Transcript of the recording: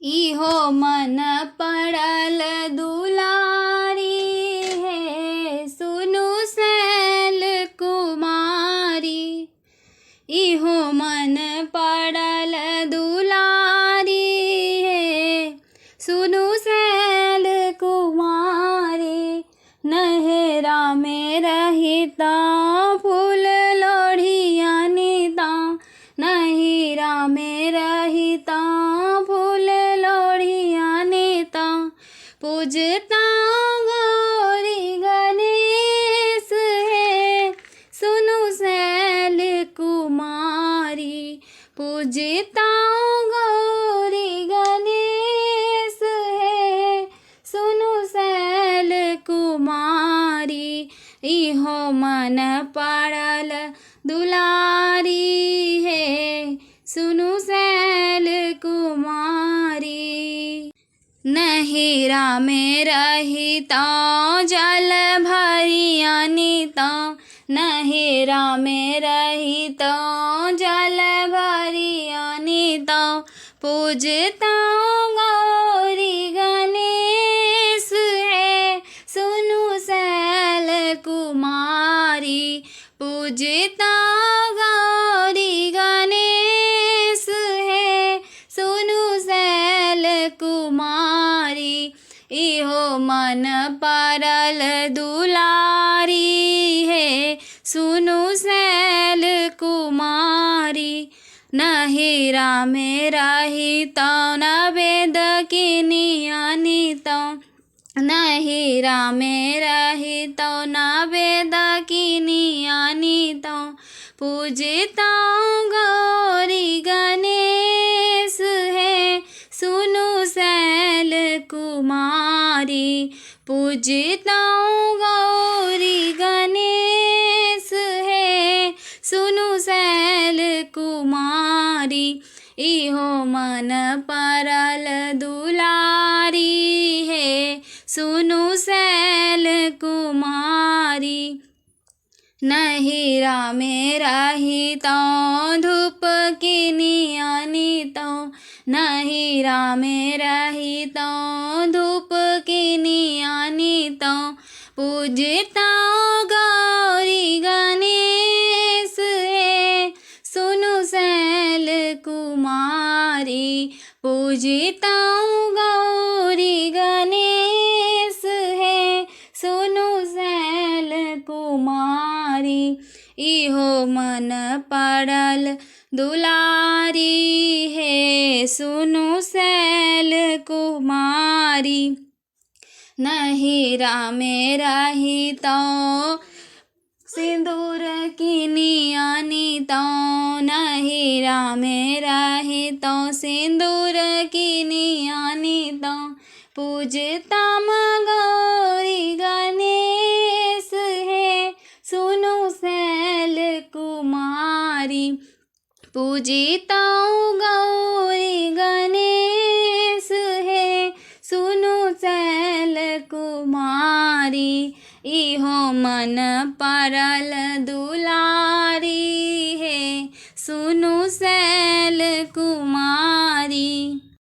इहो मन पड़ल दुलारी है, सुनु सैल कुमारी। इहो मन पड़ल दुलारी है, सुनु सैल कुमारी। नहरा में रहिता फूल लोढ़िया नीता, नहिरा में रहिता फूल लोढ़िया नीता। पूजता गौरी गणेश है, सुनु सैल कुमारी। पूजता गौरी गणेश है, सुनु सैल कुमारी। इहो मन पड़ल दुलारी है, सुनु सैल कुमारी। नहिरा में रहिता जल भरिया नीता, नहिरा में रहिता जल भरिया नीता। पूजता गौरी गणेश है, सुनु सैल कुमारी। पूजता गौरी गणेश है, सुनु सैल कुमारी। इहो मन पड़ल दुलारी है, सुनु सैल कुमारी। नहिरा में रहिता नवेद किनिया नीता, नहिरा में रहिता नवेद किनिया नीता। पूजता गौरी गणेश है, सुनु सैल कुमारी। पूजता गौरी गणेश है, सुनु सैल कुमारी। इहो मन पड़ल दुलारी है, सुनु सैल कुमारी। नहिरा में रहिता धूप किनिया नीता, नहिरा में रहिता धूप किनिया नीता। पूजता गौरी गणेश है, सुनु सैल कुमारी। पूजता गौरी गणेश है, सुनु सैल कुमारी। इहो मन पड़ल दुलारी है, सुनु सैल कुमारी। नहिरा में रहिता सिंदूर किनिया नीता, नहिरा में रहिता सिंदूर किनिया नीता। पूजता गौरी गणेश है, सुनु सैल कुमारी। पूजता गौरी गणेश है, सुनु सैल कुमारी। इहो मन पड़ल दुलारी